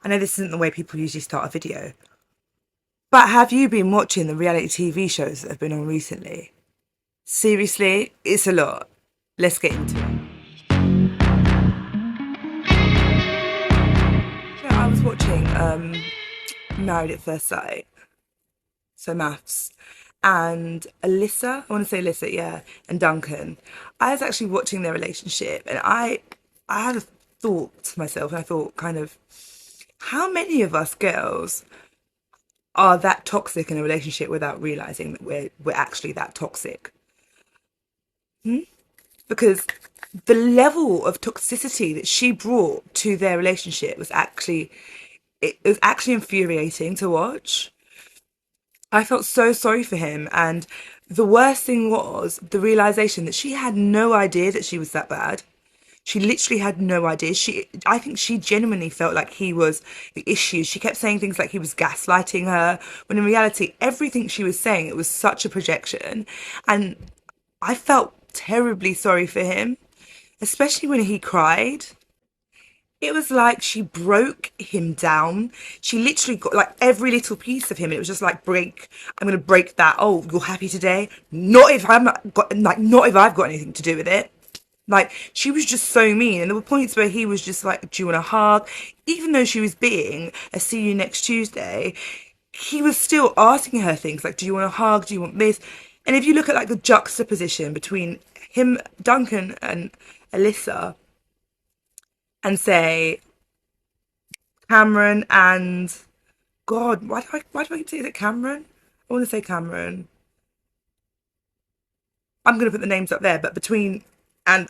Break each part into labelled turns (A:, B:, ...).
A: I know this isn't the way people usually start a video, but have you been watching the reality TV shows that have been on recently? Seriously, it's a lot. Let's get into it. I was watching Married at First Sight, so Mafs, and Alyssa, I want to say Alyssa, yeah, and Duncan. I was actually watching their relationship, and I had a thought to myself, and I thought, kind of, how many of us girls are that toxic in a relationship without realizing that we're actually that toxic? Because the level of toxicity that she brought to their relationship was actually, it was actually infuriating to watch. I felt so sorry for him, and the worst thing was the realization that she had no idea that she was that bad. She literally had no idea. I think she genuinely felt like he was the issue. She kept saying things like he was gaslighting her, when in reality, everything she was saying, it was such a projection. And I felt terribly sorry for him, especially when he cried. It was like she broke him down. She literally got like every little piece of him. It was just like break. I'm gonna break that. Oh, you're happy today? Not if I'm not got like not if I've got anything to do with it. Like she was just so mean, and there were points where he was just like, "Do you want a hug?" Even though she was being a "see you next Tuesday," he was still asking her things like, "Do you want a hug? Do you want this?" And if you look at like the juxtaposition between him, Duncan, and Alyssa, and say Cameron and God, why do I keep saying it Cameron? I want to say Cameron. I'm gonna put the names up there, but between and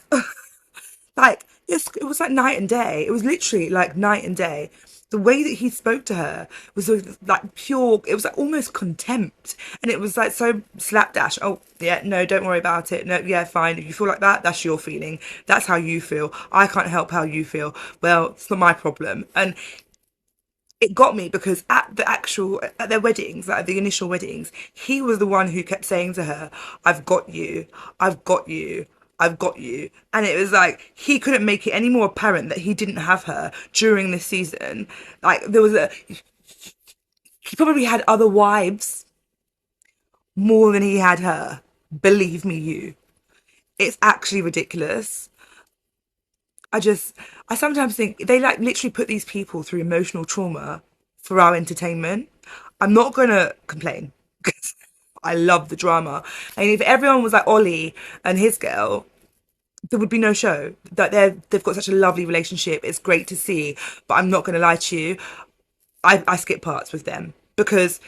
A: like yes, it was like night and day. It was literally like night and day. The way that he spoke to her was like pure. It was like almost contempt, and it was like so slapdash. Oh yeah, no, don't worry about it. No, yeah, fine. If you feel like that, that's your feeling. That's how you feel. I can't help how you feel. Well, it's not my problem. And it got me because at their weddings, like the initial weddings, he was the one who kept saying to her, "I've got you, I've got you, I've got you," and it was like he couldn't make it any more apparent that he didn't have her during this season. Like there was a he probably had other wives more than he had her. Believe me, you. It's actually ridiculous. I just, I sometimes think they like literally put these people through emotional trauma for our entertainment. I'm not gonna complain because I love the drama. And if everyone was like Ollie and his girl, there would be no show. That they've got such a lovely relationship. It's great to see. But I'm not gonna lie to you, I skip parts with them because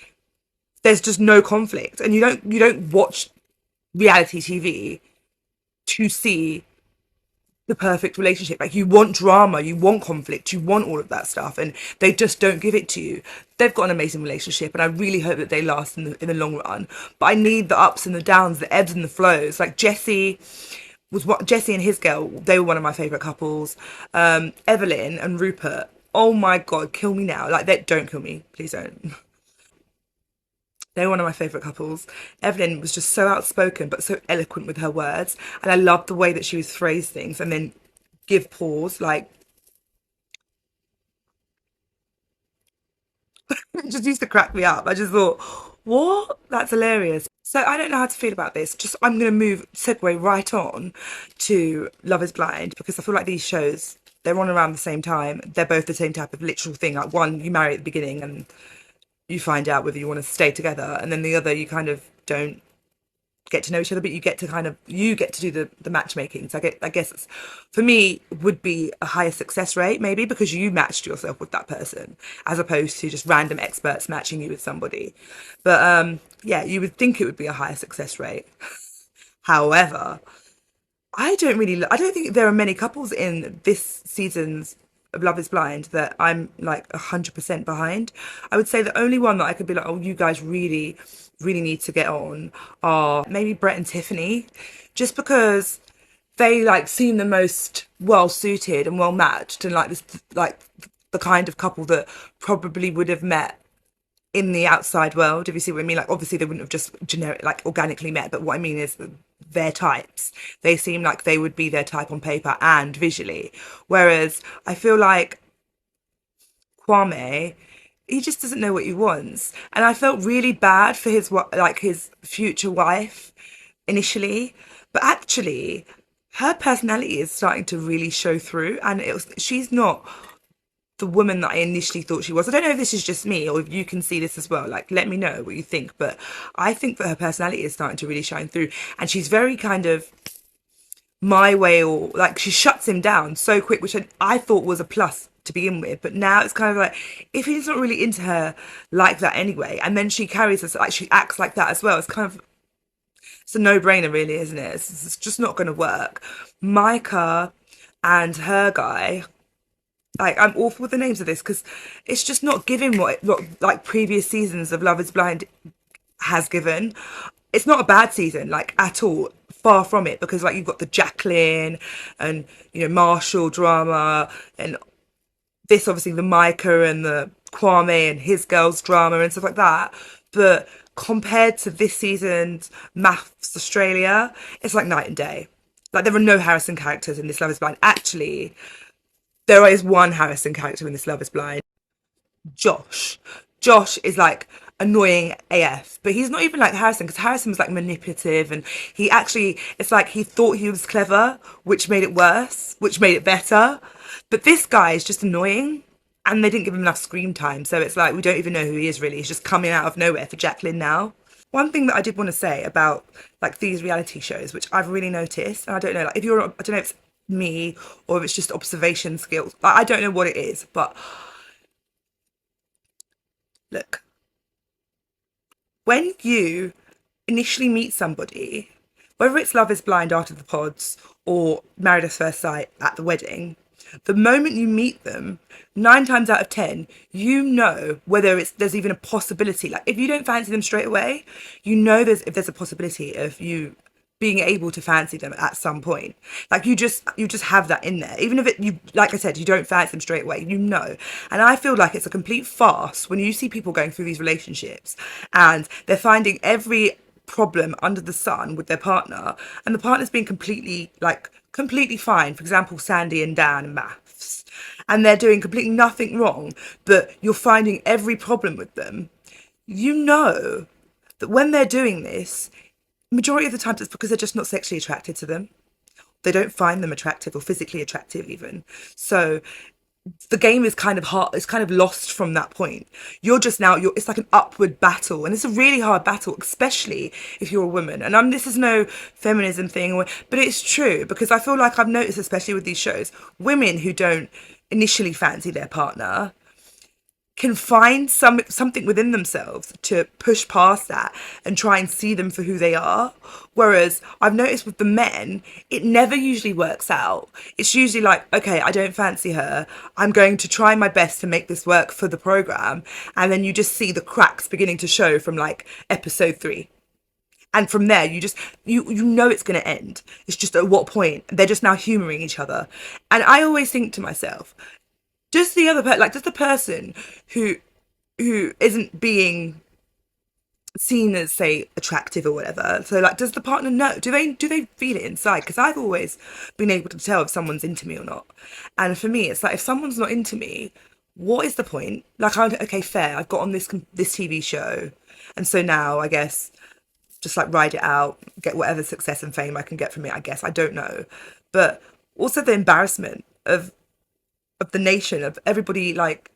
A: there's just no conflict, and you don't watch reality TV to see the perfect relationship. Like you want drama, you want conflict, you want all of that stuff, and they just don't give it to you. They've got an amazing relationship, and I really hope that they last in the long run. But I need the ups and the downs, the ebbs and the flows. Like Jesse and his girl, they were one of my favorite couples. Evelyn and Rupert. Oh my god, kill me now! Like they don't kill me, please don't. They're one of my favourite couples. Evelyn was just so outspoken but so eloquent with her words. And I loved the way that she would phrase things and then give pause. Like, it just used to crack me up. I just thought, what? That's hilarious. So I don't know how to feel about this. Just I'm going to segue right on to Love is Blind because I feel like these shows, they're on around the same time. They're both the same type of literal thing. Like one, you marry at the beginning and you find out whether you want to stay together. And then the other, you kind of don't get to know each other, but you get to do the matchmaking. So I guess it's, for me would be a higher success rate maybe because you matched yourself with that person as opposed to just random experts matching you with somebody. But yeah, you would think it would be a higher success rate. However, I don't think there are many couples in this season's of Love is Blind that I'm like 100% behind. I would say the only one that I could be like, oh, you guys really, really need to get on are maybe Brett and Tiffany, just because they like seem the most well suited and well matched and like this like the kind of couple that probably would have met in the outside world, if you see what I mean. Like obviously they wouldn't have just generic like organically met, but what I mean is their types. They seem like they would be their type on paper and visually. Whereas I feel like Kwame, he just doesn't know what he wants. And I felt really bad for his future wife initially, but actually her personality is starting to really show through, and she's not the woman that I initially thought she was. I don't know if this is just me or if you can see this as well. Like, let me know what you think. But I think that her personality is starting to really shine through, and she's very kind of my way, or like she shuts him down so quick, which I thought was a plus to begin with. But now it's kind of like, if he's not really into her like that anyway, and then she carries us like she acts like that as well, it's kind of, it's a no-brainer really, isn't it? It's just not going to work. Micah and her guy, like, I'm awful with the names of this because it's just not giving what like previous seasons of Love is Blind has given. It's not a bad season, like, at all. Far from it, because like you've got the Jacqueline and, Marshall drama, and this obviously the Micah and the Kwame and his girls drama and stuff like that. But compared to this season's Maths Australia, it's like night and day. Like, there are no Harrison characters in this Love is Blind. Actually, there is one Harrison character in this Love is Blind. Josh. Josh is like annoying AF, but he's not even like Harrison, because Harrison was like manipulative, and he actually, it's like he thought he was clever, which made it worse, which made it better. But this guy is just annoying, and they didn't give him enough screen time, so it's like we don't even know who he is really. He's just coming out of nowhere for Jacqueline now. One thing that I did want to say about like these reality shows, which I've really noticed, and I don't know, like, if you're, I don't know if it's me or if it's just observation skills. I don't know what it is, but look, when you initially meet somebody, whether it's Love is Blind after the pods or Married at First Sight at the wedding, the moment you meet them, 9 times out of 10, you know whether there's even a possibility. Like, if you don't fancy them straight away, if there's a possibility of you being able to fancy them at some point. Like, you just have that in there, even if you, like I said, you don't fancy them straight away, and I feel like it's a complete farce when you see people going through these relationships and they're finding every problem under the sun with their partner, and the partner's being completely fine. For example, Sandy and Dan and Maths, and they're doing completely nothing wrong, but you're finding every problem with them. You know that when they're doing this, majority of the times it's because they're just not sexually attracted to them. They don't find them attractive or physically attractive even. So the game is kind of hard, it's kind of lost from that point. It's like an upward battle, and it's a really hard battle, especially if you're a woman. And this is no feminism thing, but it's true, because I feel like I've noticed, especially with these shows, women who don't initially fancy their partner can find something within themselves to push past that and try and see them for who they are. Whereas I've noticed with the men, it never usually works out. It's usually like, okay, I don't fancy her, I'm going to try my best to make this work for the program, and then you just see the cracks beginning to show from like episode 3. And from there, you know it's going to end. It's just at what point. They're just now humouring each other. And I always think to myself, does the person who isn't being seen as, say, attractive or whatever, so like, does the partner know? Do they feel it inside? Because I've always been able to tell if someone's into me or not. And for me, it's like, if someone's not into me, what is the point? Like, okay, fair, I've got on this TV show, and so now I guess just like ride it out, get whatever success and fame I can get from it, I guess. I don't know. But also the embarrassment of the nation, of everybody like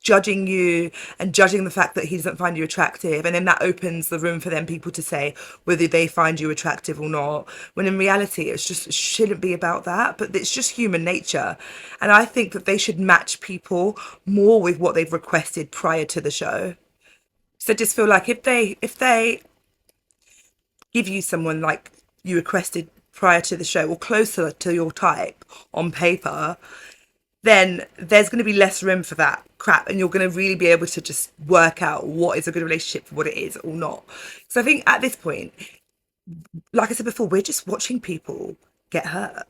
A: judging you and judging the fact that he doesn't find you attractive, and then that opens the room for them people to say whether they find you attractive or not, when in reality it shouldn't be about that. But it's just human nature, and I think that they should match people more with what they've requested prior to the show. So I just feel like if they give you someone like you requested prior to the show, or closer to your type on paper, then there's going to be less room for that crap, and you're going to really be able to just work out what is a good relationship for what it is or not. So I think at this point, like I said before, we're just watching people get hurt.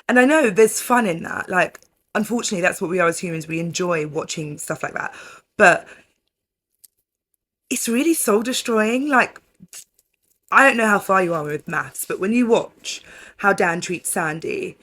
A: And I know there's fun in that. Like, unfortunately, that's what we are as humans. We enjoy watching stuff like that. But it's really soul destroying. Like, I don't know how far you are with Maths, but when you watch how Dan treats Sandy,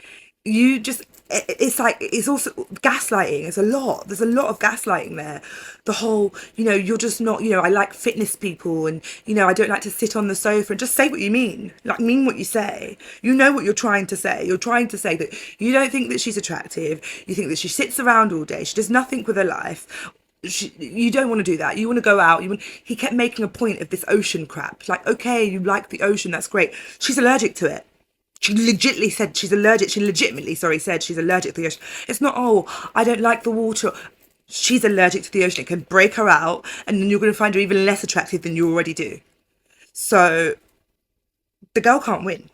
A: you just, it's like, it's also gaslighting. It's a lot. There's a lot of gaslighting there. The whole, you're just not, I like fitness people, and I don't like to sit on the sofa, and just say what you mean. Like, mean what you say. You know what you're trying to say. You're trying to say that you don't think that she's attractive. You think that she sits around all day. She does nothing with her life. You don't want to do that. You want to go out. He kept making a point of this ocean crap. Like, okay, you like the ocean. That's great. She's allergic to it. She legitimately said she's allergic. She legitimately, sorry, said she's allergic to the ocean. It's not, oh, I don't like the water. She's allergic to the ocean. It can break her out, and then you're going to find her even less attractive than you already do. So the girl can't win.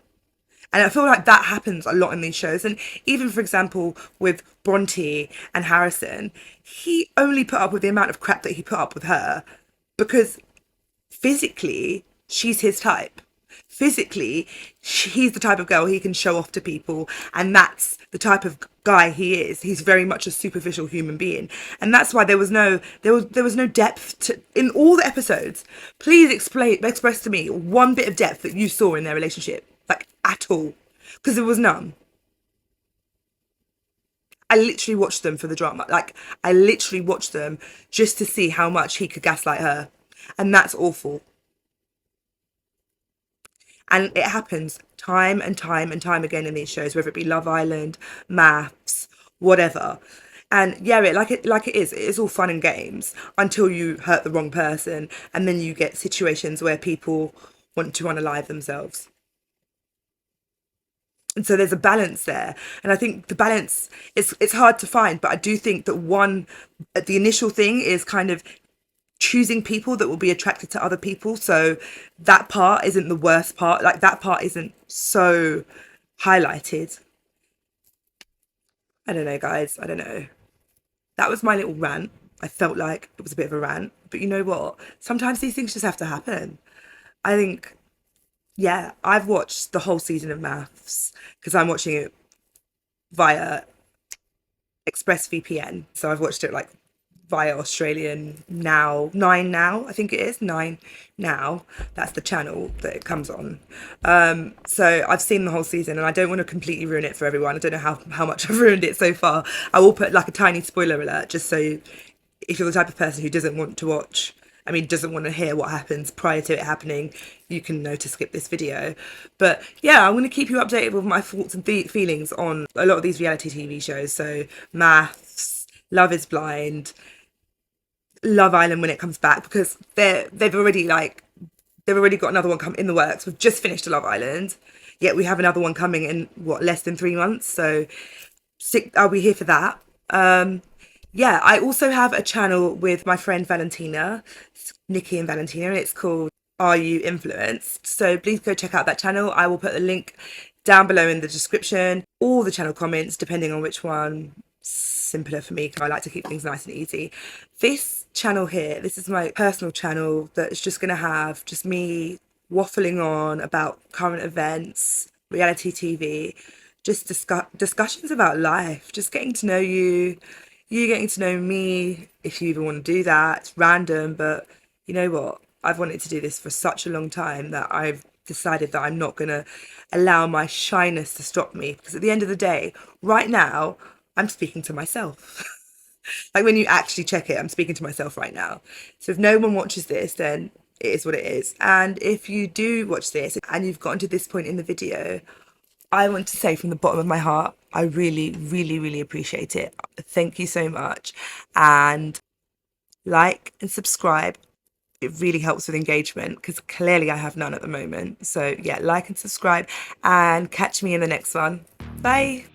A: And I feel like that happens a lot in these shows. And even, for example, with Bronte and Harrison, he only put up with the amount of crap that he put up with her because physically, she's his type. Physically, he's the type of girl he can show off to people, and that's the type of guy he is. He's very much a superficial human being, and that's why there was no depth to in all the episodes. Please express to me one bit of depth that you saw in their relationship, like at all, because there was none. I literally watched them for the drama. Like, I literally watched them just to see how much he could gaslight her, and that's awful. And it happens time and time and time again in these shows, whether it be Love Island, Maths, whatever. And yeah, it is all fun and games until you hurt the wrong person, and then you get situations where people want to unalive themselves. And so there's a balance there, and I think the balance is it's hard to find, but I do think that the initial thing is kind of choosing people that will be attracted to other people. So that part isn't the worst part. Like, that part isn't so highlighted. I don't know, guys. I don't know. That was my little rant. I felt like it was a bit of a rant. But you know what? Sometimes these things just have to happen. I think, yeah, I've watched the whole season of Maths because I'm watching it via ExpressVPN. So I've watched it like via Australian Now, Nine Now, I think it is, Nine Now. That's the channel that it comes on. So I've seen the whole season, and I don't want to completely ruin it for everyone. I don't know how much I've ruined it so far. I will put like a tiny spoiler alert, just so if you're the type of person who doesn't want to watch, I mean, doesn't want to hear what happens prior to it happening, you can know to skip this video. But yeah, I'm going to keep you updated with my thoughts and feelings on a lot of these reality TV shows. So Maths, Love is Blind, Love Island when it comes back, because they've already got another one come in the works. We've just finished Love Island, yet we have another one coming in less than 3 months. So I'll be here for that. Yeah, I also have a channel with my friend Valentina, Nikki and Valentina, and it's called Are You Influenced? So please go check out that channel. I will put the link down below in the description, all the channel comments, depending on which one. Simpler for me because I like to keep things nice and easy. This channel here, this is my personal channel that's just going to have just me waffling on about current events, reality TV, just discussions about life, just getting to know you getting to know me, if you even want to do that. It's random, but you know what? I've wanted to do this for such a long time that I've decided that I'm not going to allow my shyness to stop me, because at the end of the day, right now, I'm speaking to myself. Like, when you actually check it, I'm speaking to myself right now. So if no one watches this, then it is what it is. And if you do watch this and you've gotten to this point in the video, I want to say from the bottom of my heart, I really, really, really appreciate it. Thank you so much. And like and subscribe. It really helps with engagement, because clearly I have none at the moment. So yeah, like and subscribe, and catch me in the next one. Bye.